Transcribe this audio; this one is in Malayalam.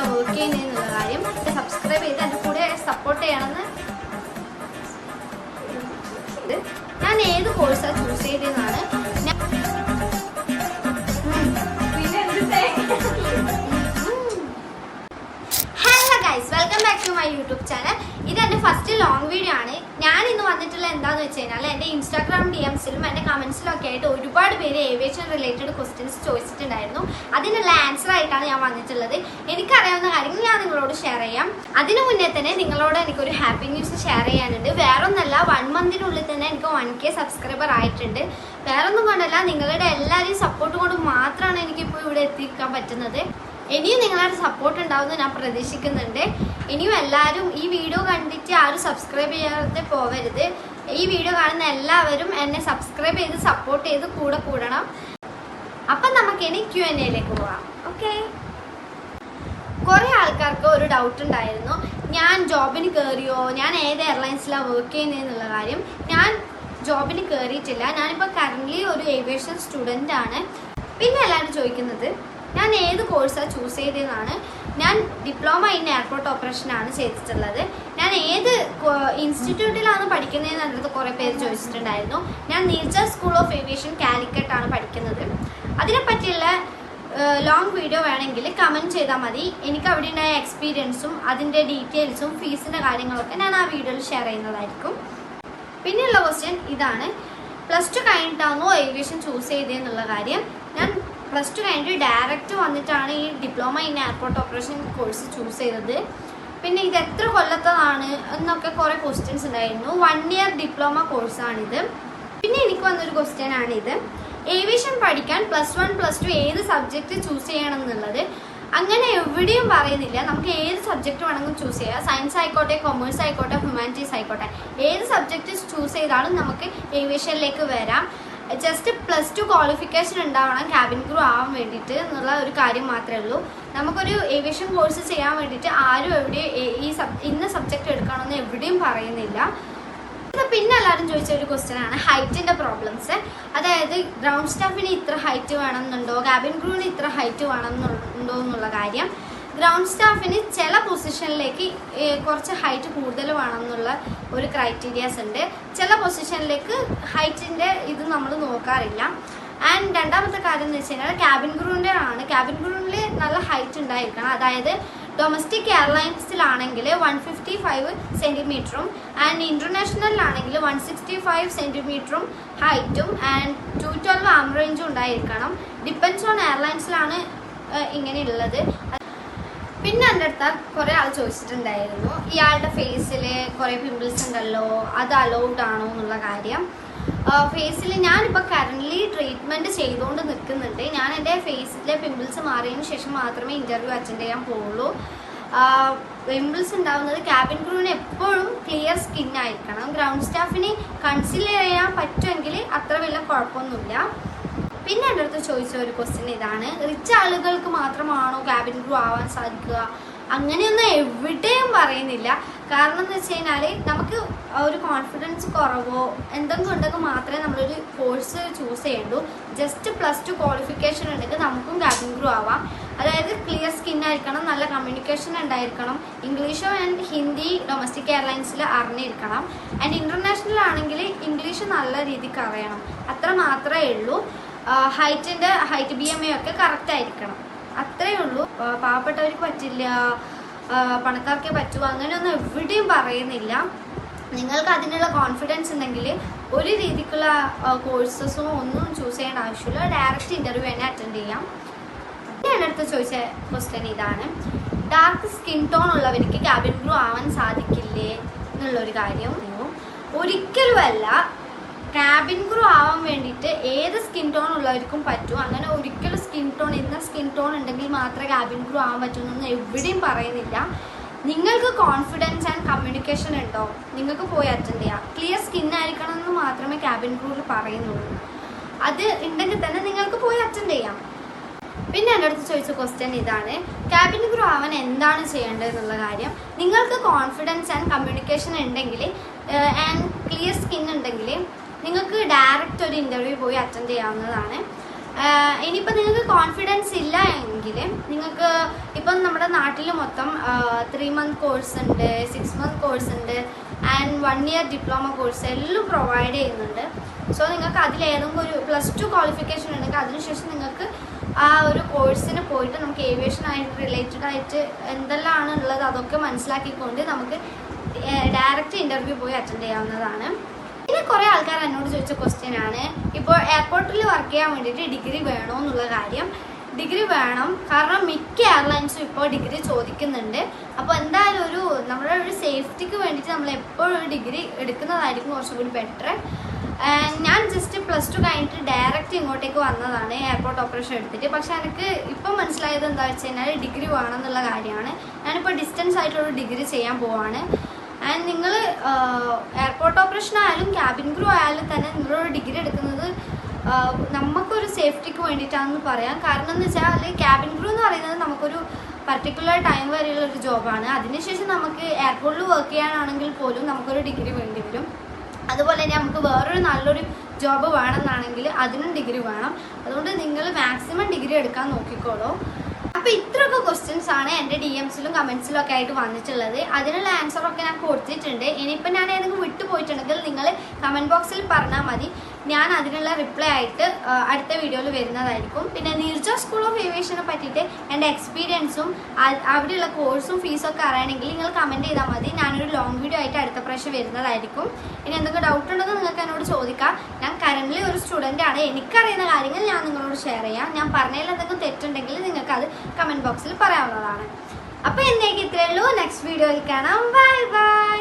എയർലൈൻസിലാണ് വർക്ക് ചെയ്യുന്നതെന്നുള്ള കാര്യം സബ്സ്ക്രൈബ് ചെയ്ത് എൻ്റെ കൂടെ സപ്പോർട്ട് ചെയ്യണമെന്ന്. ഞാൻ ഏത് കോഴ്സാണ് ചൂസ് ചെയ്തതെന്നാണ് welcome back to my YouTube channel. ഇതെൻ്റെ ഫസ്റ്റ് ലോങ് വീഡിയോ ആണ്. ഞാൻ ഇന്ന് വന്നിട്ടുള്ള എന്താണെന്ന് വെച്ച് കഴിഞ്ഞാൽ എൻ്റെ ഇൻസ്റ്റാഗ്രാം DMസിലും എൻ്റെ കമൻസിലൊക്കെ ആയിട്ട് ഒരുപാട് പേര് ഏവിയേഷൻ റിലേറ്റഡ് ക്വസ്റ്റ്യൻസ് ചോദിച്ചിട്ടുണ്ടായിരുന്നു. അതിനുള്ള ആൻസർ ആയിട്ടാണ് ഞാൻ വന്നിട്ടുള്ളത്. എനിക്കറിയാവുന്ന കാര്യങ്ങൾ ഞാൻ നിങ്ങളോട് ഷെയർ ചെയ്യാം. അതിനു മുന്നേ തന്നെ നിങ്ങളോട് എനിക്കൊരു ഹാപ്പി ന്യൂസ് ഷെയർ ചെയ്യാനുണ്ട്. വേറൊന്നല്ല, 1 മന്തിനുള്ളിൽ തന്നെ എനിക്ക് 1K സബ്സ്ക്രൈബർ ആയിട്ടുണ്ട്. വേറൊന്നും കൊണ്ടല്ല, നിങ്ങളുടെ എല്ലാവരെയും സപ്പോർട്ട് കൊണ്ട് മാത്രമാണ് എനിക്കിപ്പോൾ ഇവിടെ എത്തിക്കാൻ പറ്റുന്നത്. ഇനിയും നിങ്ങളുടെ സപ്പോർട്ട് ഉണ്ടാവുമെന്ന് ഞാൻ പ്രതീക്ഷിക്കുന്നുണ്ട്. ഇനിയും എല്ലാവരും ഈ വീഡിയോ കണ്ടിട്ട് ആരും സബ്സ്ക്രൈബ് ചെയ്യാതെ പോവരുത്. ഈ വീഡിയോ കാണുന്ന എല്ലാവരും എന്നെ സബ്സ്ക്രൈബ് ചെയ്ത് സപ്പോർട്ട് ചെയ്ത് കൂടെ കൂടണം. അപ്പം നമുക്കിനി Q&Aയിലേക്ക് പോവാം. ഓക്കെ, കുറേ ആൾക്കാർക്ക് ഒരു ഡൗട്ട് ഉണ്ടായിരുന്നു, ഞാൻ ജോബിന് കയറിയോ, ഞാൻ ഏത് എയർലൈൻസിലാണ് വർക്ക് ചെയ്യുന്നതെന്നുള്ള കാര്യം. ഞാൻ ജോബിന് കയറിയിട്ടില്ല. ഞാനിപ്പോൾ കറൻ്റ്ലി ഒരു ഏവിയേഷൻ സ്റ്റുഡൻ്റ് ആണ്. പിന്നെ എല്ലാവരും ചോദിക്കുന്നത് ഞാൻ ഏത് കോഴ്സാണ് ചൂസ് ചെയ്തതെന്നാണ്. ഞാൻ ഡിപ്ലോമ ഇൻ എയർപോർട്ട് ഓപ്പറേഷനാണ് ചെയ്തിട്ടുള്ളത്. ഞാൻ ഏത് ഇൻസ്റ്റിറ്റ്യൂട്ടിലാണ് പഠിക്കുന്നതെന്ന് എൻ്റെ അടുത്ത് കുറേ പേര് ചോദിച്ചിട്ടുണ്ടായിരുന്നു. ഞാൻ നീർജ സ്കൂൾ ഓഫ് ഏവിയേഷൻ കാലിക്കറ്റാണ് പഠിക്കുന്നത്. അതിനെപ്പറ്റിയുള്ള ലോങ് വീഡിയോ വേണമെങ്കിൽ കമൻറ്റ് ചെയ്താൽ മതി. എനിക്ക് അവിടെ ഉണ്ടായ എക്സ്പീരിയൻസും അതിൻ്റെ ഡീറ്റെയിൽസും ഫീസിൻ്റെ കാര്യങ്ങളൊക്കെ ഞാൻ ആ വീഡിയോയിൽ ഷെയർ ചെയ്യുന്നതായിരിക്കും. പിന്നെയുള്ള ക്വസ്റ്റ്യൻ ഇതാണ്, +2 കഴിഞ്ഞിട്ടാണോ ഏവിയേഷൻ ചൂസ് ചെയ്തതെന്നുള്ള കാര്യം. ഞാൻ +2 കഴിഞ്ഞിട്ട് ഡയറക്റ്റ് വന്നിട്ടാണ് ഈ diploma in airport operation course choose ചെയ്തത്. പിന്നെ ഇത് എത്ര കൊല്ലത്തതാണ് എന്നൊക്കെ കുറേ ക്വസ്റ്റ്യൻസ് ഉണ്ടായിരുന്നു. 1 ഇയർ ഡിപ്ലോമ കോഴ്സാണിത്. പിന്നെ എനിക്ക് വന്നൊരു ക്വസ്റ്റ്യൻ ആണിത്, ഏവിയേഷൻ പഠിക്കാൻ +1 +2 ഏത് സബ്ജക്റ്റ് ചൂസ് ചെയ്യണം എന്നുള്ളത്. അങ്ങനെ എവിടെയും പറയുന്നില്ല. നമുക്ക് ഏത് സബ്ജക്റ്റ് വേണമെങ്കിലും ചൂസ് ചെയ്യാം. സയൻസ് ആയിക്കോട്ടെ, കൊമേഴ്സ് ആയിക്കോട്ടെ, ഹ്യൂമാനിറ്റീസ് ആയിക്കോട്ടെ, ഏത് സബ്ജക്റ്റ് ചൂസ് ചെയ്താലും നമുക്ക് ഏവിയേഷനിലേക്ക് വരാം. ജസ്റ്റ് +2 ക്വാളിഫിക്കേഷൻ ഉണ്ടാവണം ക്യാബിൻ ക്രൂ ആവാൻ വേണ്ടിയിട്ട് എന്നുള്ള ഒരു കാര്യം മാത്രമേ ഉള്ളൂ. നമുക്കൊരു ഏവിയേഷൻ കോഴ്സ് ചെയ്യാൻ വേണ്ടിയിട്ട് ആരും എവിടെയും ഇന്ന സബ്ജക്റ്റ് എടുക്കണമെന്ന് എവിടെയും പറയുന്നില്ല. പിന്നെ എല്ലാവരും ചോദിച്ച ഒരു ക്വസ്റ്റ്യൻ ആണ് ഹൈറ്റിൻ്റെ പ്രോബ്ലംസ്. അതായത് ഗ്രൗണ്ട് സ്റ്റാഫിന് ഇത്ര ഹൈറ്റ് വേണമെന്നുണ്ടോ, ക്യാബിൻ ക്രൂവിന് ഇത്ര ഹൈറ്റ് വേണമെന്നുണ്ടോ എന്നുള്ള കാര്യം. ഗ്രൗണ്ട് സ്റ്റാഫിന് ചില പൊസിഷനിലേക്ക് കുറച്ച് ഹൈറ്റ് കൂടുതൽ വേണമെന്നുള്ള ഒരു ക്രൈറ്റീരിയാസ് ഉണ്ട്. ചില പൊസിഷനിലേക്ക് ഹൈറ്റിൻ്റെ ഇത് നമ്മൾ നോക്കാറില്ല. ആൻഡ് രണ്ടാമത്തെ കാര്യം എന്ന് വെച്ച് കഴിഞ്ഞാൽ ക്യാബിൻ ക്രൂവിൻ്റെ ആണ്. ക്യാബിൻ ക്രൂവിൽ നല്ല ഹൈറ്റ് ഉണ്ടായിരിക്കണം. അതായത് ഡൊമസ്റ്റിക് എയർലൈൻസിലാണെങ്കിൽ 155 സെൻറ്റിമീറ്ററും ആൻഡ് ഇൻ്റർനാഷണലിലാണെങ്കിൽ 165 സെൻറ്റിമീറ്ററും ഹൈറ്റും ആൻഡ് 212 ആം റേഞ്ചും ഉണ്ടായിരിക്കണം. ഡിപ്പെൻസ് ഓൺ എയർലൈൻസിലാണ് ഇങ്ങനെയുള്ളത്. പിന്നെ എൻ്റെ അടുത്ത് കുറേ ആൾ ചോദിച്ചിട്ടുണ്ടായിരുന്നു, ഇയാളുടെ ഫേസിൽ കുറേ പിമ്പിൾസ് ഉണ്ടല്ലോ, അത് അലൗഡ് ആണോ എന്നുള്ള കാര്യം. ഫേസിൽ ഞാനിപ്പോൾ കറൻ്റ്ലി ട്രീറ്റ്മെൻറ്റ് ചെയ്തുകൊണ്ട് നിൽക്കുന്നുണ്ട്. ഞാൻ എൻ്റെ ഫേസിലെ പിമ്പിൾസ് മാറിയതിന് ശേഷം മാത്രമേ ഇൻ്റർവ്യൂ അറ്റൻഡ് ചെയ്യാൻ പോവുള്ളൂ. പിമ്പിൾസ് ഉണ്ടാകുന്നത് ക്യാബിൻ ക്രൂവിന് എപ്പോഴും ക്ലിയർ സ്കിൻ ആയിരിക്കണം. ഗ്രൗണ്ട് സ്റ്റാഫിന് കൺസീലർ ചെയ്യാൻ പറ്റുമെങ്കിൽ അത്ര വലിയ കുഴപ്പമൊന്നുമില്ല. പിന്നെ എൻ്റെ അടുത്ത് ചോദിച്ച ഒരു ക്വസ്റ്റ്യൻ ഇതാണ്, റിച്ച് ആളുകൾക്ക് മാത്രമാണോ ക്യാബിൻ ക്രൂ ആവാൻ സാധിക്കുക? അങ്ങനെയൊന്നും എവിടെയും പറയുന്നില്ല. കാരണം എന്ന് വെച്ച് കഴിഞ്ഞാൽ നമുക്ക് ഒരു കോൺഫിഡൻസ് കുറവോ എന്തെങ്കിലും ഉണ്ടെങ്കിൽ മാത്രമേ നമ്മളൊരു കോഴ്സ് ചൂസ് ചെയ്യണ്ടൂ. ജസ്റ്റ് +2 ക്വാളിഫിക്കേഷൻ ഉണ്ടെങ്കിൽ നമുക്കും ക്യാബിൻ ക്രൂ ആവാം. അതായത് ക്ലിയർ സ്കിൻ ആയിരിക്കണം, നല്ല കമ്മ്യൂണിക്കേഷൻ ഉണ്ടായിരിക്കണം, ഇംഗ്ലീഷ് ആൻഡ് ഹിന്ദി ഡൊമസ്റ്റിക് എയർലൈൻസിൽ അറിഞ്ഞിരിക്കണം. ആൻഡ് ഇൻ്റർനാഷണൽ ആണെങ്കിൽ ഇംഗ്ലീഷ് നല്ല രീതിക്ക് അറിയണം. അത്ര മാത്രമേ ഉള്ളൂ. ഹൈറ്റ് BMI ഒക്കെ കറക്റ്റ് ആയിരിക്കണം. അത്രയേ ഉള്ളൂ. പാവപ്പെട്ടവർക്ക് പറ്റില്ല, പണക്കാർക്കേ പറ്റൂ, അങ്ങനെയൊന്നും എവിടെയും പറയുന്നില്ല. നിങ്ങൾക്ക് അതിനുള്ള കോൺഫിഡൻസ് ഉണ്ടെങ്കിൽ ഒരു രീതിക്കുള്ള കോഴ്സസോ ഒന്നും ചൂസ് ചെയ്യേണ്ട ആവശ്യമില്ല. ഡയറക്റ്റ് ഇൻ്റർവ്യൂ തന്നെ അറ്റൻഡ് ചെയ്യാം. എൻ്റെ അടുത്ത് ചോദിച്ച ക്വസ്റ്റ്യൻ ഇതാണ്, ഡാർക്ക് സ്കിൻ ടോൺ ഉള്ളവർക്ക് ക്യാബിൻ ക്രൂ ആവാൻ സാധിക്കില്ലേ എന്നുള്ളൊരു കാര്യം. ഒരിക്കലുമല്ല, ക്യാബിൻ ക്രൂ ആവാൻ വേണ്ടിയിട്ട് ഏത് സ്കിൻ ടോൺ ഉള്ളവർക്കും പറ്റും. അങ്ങനെ ഒരിക്കലും സ്കിൻ ടോൺ ഉണ്ടെങ്കിൽ മാത്രമേ ക്യാബിൻ ക്രൂ ആവാൻ പറ്റുമെന്നൊന്നും എവിടെയും പറയുന്നില്ല. നിങ്ങൾക്ക് കോൺഫിഡൻസ് ആൻഡ് കമ്മ്യൂണിക്കേഷൻ ഉണ്ടോ, നിങ്ങൾക്ക് പോയി അറ്റൻഡ് ചെയ്യാം. ക്ലിയർ സ്കിൻ ആയിരിക്കണം എന്ന് മാത്രമേ ക്യാബിൻ ക്രൂവിൽ പറയുന്നുള്ളൂ. അത് ഉണ്ടെങ്കിൽ തന്നെ നിങ്ങൾക്ക് പോയി അറ്റൻഡ് ചെയ്യാം. പിന്നെ എൻ്റെ അടുത്ത് ചോദിച്ച ക്വസ്റ്റ്യൻ ഇതാണ്, ക്യാബിൻ ക്രൂ ആവാൻ എന്താണ് ചെയ്യേണ്ടത് എന്നുള്ള കാര്യം. നിങ്ങൾക്ക് കോൺഫിഡൻസ് ആൻഡ് കമ്മ്യൂണിക്കേഷൻ ഉണ്ടെങ്കിൽ ആൻഡ് ക്ലിയർ സ്കിൻ ഉണ്ടെങ്കിൽ നിങ്ങൾക്ക് ഡയറക്റ്റ് ഒരു ഇൻ്റർവ്യൂ പോയി അറ്റൻഡ് ചെയ്യാവുന്നതാണ്. ഇനിയിപ്പോൾ നിങ്ങൾക്ക് കോൺഫിഡൻസ് ഇല്ല എങ്കിൽ നിങ്ങൾക്ക് ഇപ്പം നമ്മുടെ നാട്ടിൽ മൊത്തം 3 month കോഴ്സ് ഉണ്ട്, 6 month കോഴ്സ് ഉണ്ട്, ആൻഡ് 1 year ഡിപ്ലോമ കോഴ്സ് എല്ലാം പ്രൊവൈഡ് ചെയ്യുന്നുണ്ട്. സോ നിങ്ങൾക്ക് അതിലേതെങ്കിലും ഒരു +2 ക്വാളിഫിക്കേഷൻ ഉണ്ടെങ്കിൽ അതിനുശേഷം നിങ്ങൾക്ക് ആ ഒരു കോഴ്സിന് പോയിട്ട് നമുക്ക് ഏവിയേഷനായിട്ട് റിലേറ്റഡ് ആയിട്ട് എന്തെല്ലാം ഉള്ളത് അതൊക്കെ മനസ്സിലാക്കിക്കൊണ്ട് നമുക്ക് ഡയറക്റ്റ് ഇൻ്റർവ്യൂ പോയി അറ്റൻഡ് ചെയ്യാവുന്നതാണ്. പിന്നെ കുറേ ആൾക്കാർ എന്നോട് ചോദിച്ച ക്വസ്റ്റ്യൻ ആണ്, ഇപ്പോൾ എയർപോർട്ടിൽ വർക്ക് ചെയ്യാൻ വേണ്ടിയിട്ട് ഡിഗ്രി വേണോ എന്നുള്ള കാര്യം. ഡിഗ്രി വേണം, കാരണം മിക്ക എയർലൈൻസും ഇപ്പോൾ ഡിഗ്രി ചോദിക്കുന്നുണ്ട്. അപ്പോൾ എന്തായാലും നമ്മുടെ ഒരു സേഫ്റ്റിക്ക് വേണ്ടിയിട്ട് നമ്മൾ എപ്പോഴും ഒരു ഡിഗ്രി എടുക്കുന്നതായിരിക്കും കുറച്ചും കൂടി ബെറ്റർ. ഞാൻ ജസ്റ്റ് +2 കഴിഞ്ഞിട്ട് ഡയറക്റ്റ് ഇങ്ങോട്ടേക്ക് വന്നതാണ് എയർപോർട്ട് ഓപ്പറേഷൻ എടുത്തിട്ട്. പക്ഷേ എനിക്ക് ഇപ്പം മനസ്സിലായത് എന്താ വെച്ച് കഴിഞ്ഞാൽ ഡിഗ്രി വേണം എന്നുള്ള കാര്യമാണ്. ഞാനിപ്പോൾ ഡിസ്റ്റൻസ് ആയിട്ടൊരു ഡിഗ്രി ചെയ്യാൻ പോവാണ്. ആൻഡ് നിങ്ങൾ എയർപോർട്ട് ഓപ്പറേഷൻ ആയാലും ക്യാബിൻ ക്രൂ ആയാലും തന്നെ നിങ്ങളൊരു ഡിഗ്രി എടുക്കുന്നത് നമുക്കൊരു സേഫ്റ്റിക്ക് വേണ്ടിയിട്ടാണെന്ന് പറയാം. കാരണം എന്ന് വെച്ചാൽ ക്യാബിൻ ക്രൂ എന്ന് പറയുന്നത് നമുക്കൊരു പർട്ടിക്കുലർ ടൈം വരെയുള്ള ഒരു ജോബാണ്. അതിനുശേഷം നമുക്ക് എയർപോർട്ടിൽ വർക്ക് ചെയ്യാനാണെങ്കിൽ പോലും നമുക്കൊരു ഡിഗ്രി വേണ്ടി വരും. അതുപോലെ തന്നെ നമുക്ക് വേറൊരു നല്ലൊരു ജോബ് വേണമെന്നാണെങ്കിൽ അതിനും ഡിഗ്രി വേണം. അതുകൊണ്ട് നിങ്ങൾ മാക്സിമം ഡിഗ്രി എടുക്കാൻ നോക്കിക്കോളൂ. അപ്പോൾ ഇത്രയൊക്കെ ക്വസ്റ്റ്യൻസ് ആണ് എൻ്റെ DMസിലും കമൻസിലും ഒക്കെ ആയിട്ട് വന്നിട്ടുള്ളത്. അതിനുള്ള ആൻസറൊക്കെ ഞാൻ കൊടുത്തിട്ടുണ്ട്. ഇനിയിപ്പോൾ ഞാൻ ഏതെങ്കിലും വിട്ടുപോയിട്ടുണ്ടെങ്കിൽ നിങ്ങൾ കമൻറ്റ് ബോക്സിൽ പറഞ്ഞാൽ മതി, ഞാൻ അതിനുള്ള റിപ്ലൈ ആയിട്ട് അടുത്ത വീഡിയോയിൽ വരുന്നതായിരിക്കും. പിന്നെ നീർജ സ്കൂൾ ഓഫ് ഏവിയേഷനെ പറ്റിയിട്ട് എൻ്റെ എക്സ്പീരിയൻസും അവിടെയുള്ള കോഴ്സും ഫീസൊക്കെ അറിയണമെങ്കിൽ നിങ്ങൾ കമൻറ്റ് ചെയ്താൽ മതി. ഞാനൊരു ലോങ് വീഡിയോ ആയിട്ട് അടുത്ത പ്രാവശ്യം വരുന്നതായിരിക്കും. ഇനി എന്തൊക്കെ ഡൗട്ട് ഉണ്ടെങ്കിൽ നിങ്ങൾക്ക് എന്നോട് ചോദിക്കാം. ഞാൻ കറൻ്റ്ലി ഒരു സ്റ്റുഡൻ്റ് ആണ്. എനിക്കറിയുന്ന കാര്യങ്ങൾ ഞാൻ നിങ്ങളോട് ഷെയർ ചെയ്യാം. ഞാൻ പറഞ്ഞതിൽ എന്തെങ്കിലും തെറ്റുണ്ടെങ്കിൽ നിങ്ങൾക്കത് കമൻറ്റ് ബോക്സിൽ പറയാവുന്നതാണ്. അപ്പോൾ എന്നേക്ക് ഇത്രയേ ഉള്ളൂ. നെക്സ്റ്റ് വീഡിയോയിൽ കാണാം. Bye bye.